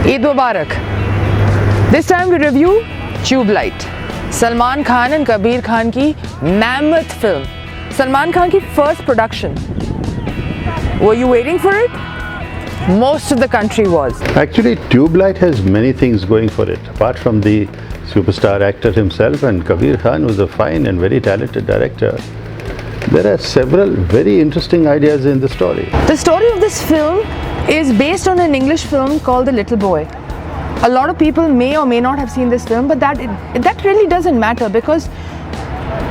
Eid Mubarak. This time we review Tubelight, Salman Khan and Kabir Khan ki mammoth film. Salman Khan ki first production. Were you waiting for it? Most of the country was. Actually, Tubelight has many things going for it. Apart from the superstar actor himself, and Kabir Khan was a fine and very talented director, there are several very interesting ideas in the story. The story of this film is based on an English film called The Little Boy. A lot of people may or may not have seen this film, but that really doesn't matter, because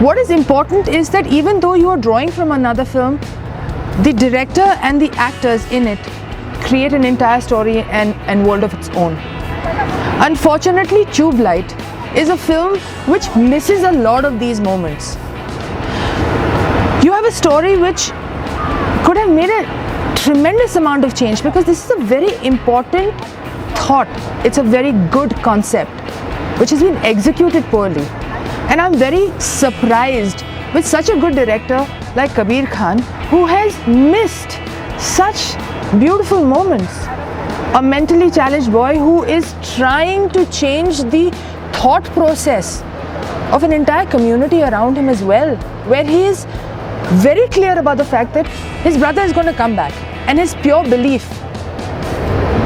what is important is that even though you are drawing from another film, the director and the actors in it create an entire story and world of its own. Unfortunately, Tubelight is a film which misses a lot of these moments. You have a story which could have made a tremendous amount of change, because this is a very important thought. It's a very good concept which has been executed poorly, and I'm very surprised with such a good director like Kabir Khan, who has missed such beautiful moments. A mentally challenged boy who is trying to change the thought process of an entire community around him as well, where he is very clear about the fact that his brother is going to come back, and his pure belief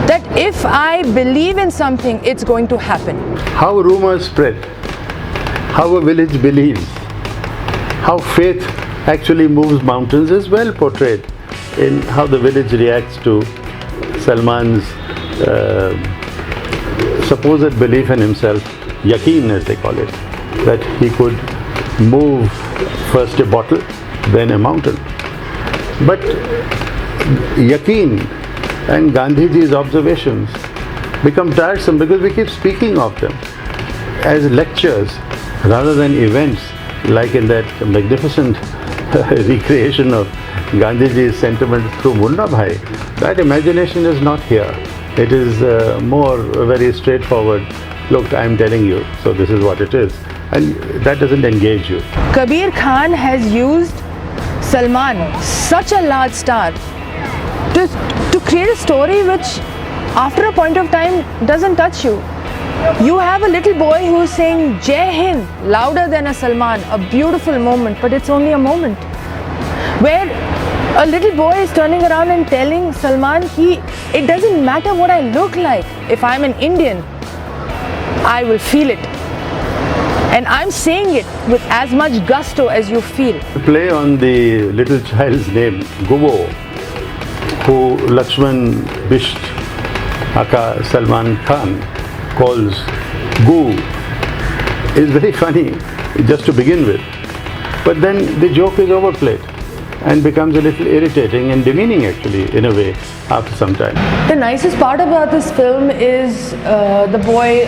that if I believe in something, it's going to happen. How rumors spread, how a village believes, how faith actually moves mountains is well portrayed in how the village reacts to Salman's supposed belief in himself, yaqeen as they call it, that he could move first a bottle, then a mountain. But yaqeen and Gandhiji's observations become tiresome because we keep speaking of them as lectures rather than events, like in that magnificent recreation of Gandhiji's sentiments through Munna Bhai. That imagination is not here. It is more very straightforward. Look, I'm telling you, so this is what it is. And that doesn't engage you. Kabir Khan has used Salman, such a large star, to create a story which after a point of time doesn't touch you. You have a little boy who's saying Jai Hind louder than a Salman, a beautiful moment, but it's only a moment. Where a little boy is turning around and telling Salman, it doesn't matter what I look like, if I'm an Indian, I will feel it. And I'm saying it with as much gusto as you feel. Play on the little child's name, Guvo, who Lakshman Bisht Aka Salman Khan calls Gu, is very funny just to begin with. But then the joke is overplayed and becomes a little irritating and demeaning actually in a way after some time. The nicest part about this film is the boy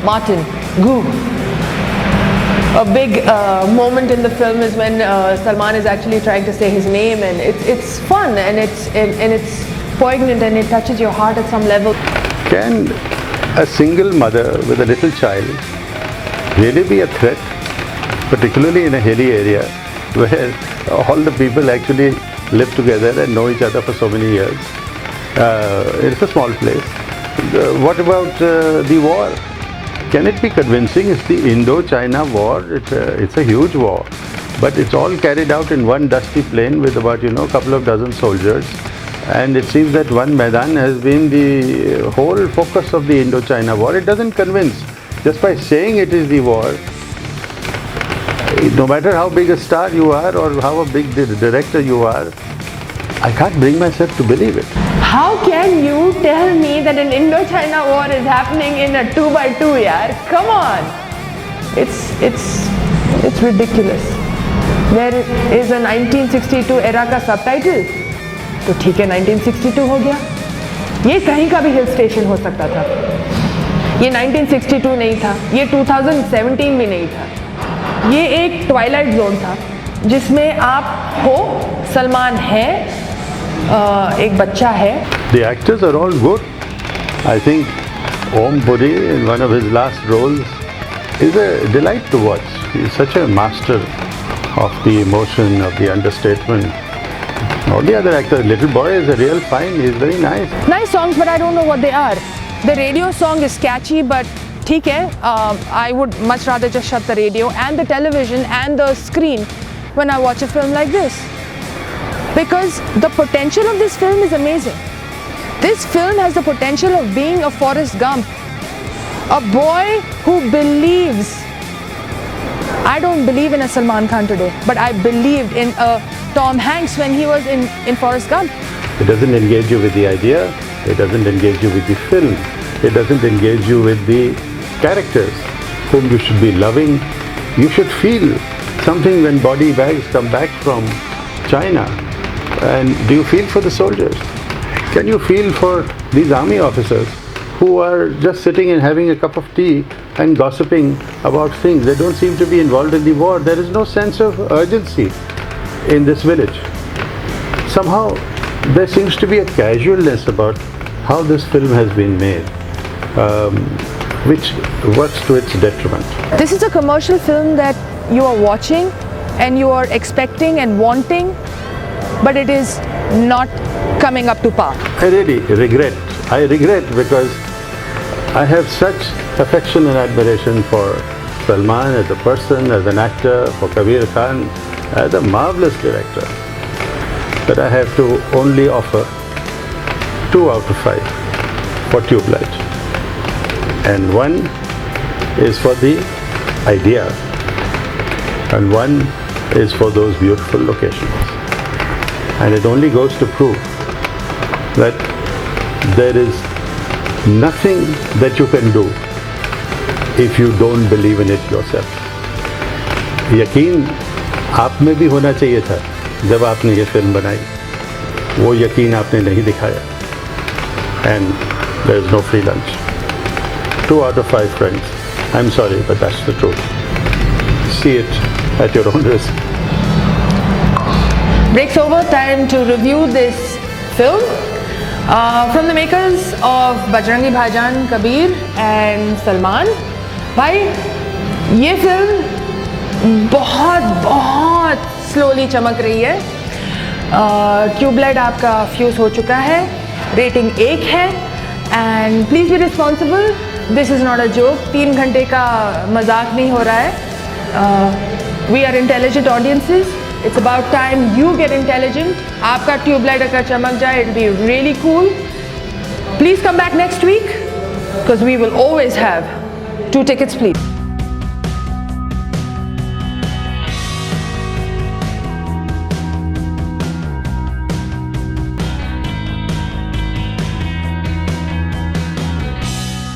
Martin, Gu. A big moment in the film is when Salman is actually trying to say his name, and it's fun and it's poignant and it touches your heart at some level. Can a single mother with a little child really be a threat, particularly in a hilly area where all the people actually live together and know each other for so many years? It's a small place. What about the war? Can it be convincing? It's the Indo-China war. It's a huge war, but it's all carried out in one dusty plain with about a couple of dozen soldiers, and it seems that one Maidan has been the whole focus of the Indo-China war. It doesn't convince. Just by saying it is the war, no matter how big a star you are or how a big director you are, I can't bring myself to believe it. How can you tell me that an Indo-China war is happening in a 2x2, yaar? Come on! It's ridiculous. There is a 1962 era का subtitle, तो ठीक है 1962 हो गया. ये कहीं का भी हिल स्टेशन हो सकता था. ये 1962 नहीं था. ये 2017 भी नहीं था. ये एक ट्वाइलाइट जोन था, जिसमें आप हो, सलमान है, एक बच्चा है. The actors are all good. I think Om Puri in one of his last roles is a delight to watch. He is such a master of the emotion, of the understatement. All the other actors, Little Boy is a real fine. He is very nice. Nice songs, but I don't know what they are. The radio song is catchy, but ठीक है, I would much rather just shut the radio and the television and the screen when I watch a film like this. Because the potential of this film is amazing. This film has the potential of being a Forrest Gump. A boy who believes. I don't believe in a Salman Khan today, but I believed in a Tom Hanks when he was in Forrest Gump. It doesn't engage you with the idea, it doesn't engage you with the film, it doesn't engage you with the characters whom you should be loving. You should feel something when body bags come back from China. And do you feel for the soldiers? Can you feel for these army officers who are just sitting and having a cup of tea and gossiping about things? They don't seem to be involved in the war. There is no sense of urgency in this village. Somehow there seems to be a casualness about how this film has been made, which works to its detriment. This is a commercial film that you are watching and you are expecting and wanting, but it is not coming up to par. I really regret. I regret because I have such affection and admiration for Salman as a person, as an actor, for Kabir Khan as a marvelous director, that I have to only offer 2 out of 5 for Tubelight. And 1 is for the idea, and 1 is for those beautiful locations. And it only goes to prove that there is nothing that you can do if you don't believe in it yourself. यकीन आप में भी होना चाहिए था जब आपने ये फिल्म बनाई. वो यकीन आपने नहीं दिखाया. And there is no free lunch. 2 out of 5 friends. I'm sorry, but that's the truth. See it at your own risk. Breaks over, time to review this film. From the makers of Bajrangi Bhaijaan, Kabir and Salman. भाई ये film बहुत slowly चमक रही है. Tubelight आपका fuse हो चुका है. रेटिंग 1 है. And please be responsible. This is not a joke. 3 घंटे का मजाक नहीं हो रहा है. We are intelligent audiences. It's about time you get intelligent. आपका ट्यूबलाइट अगर चमक जाए, it'll be really cool. Please come back next week because we will always have 2 tickets, please.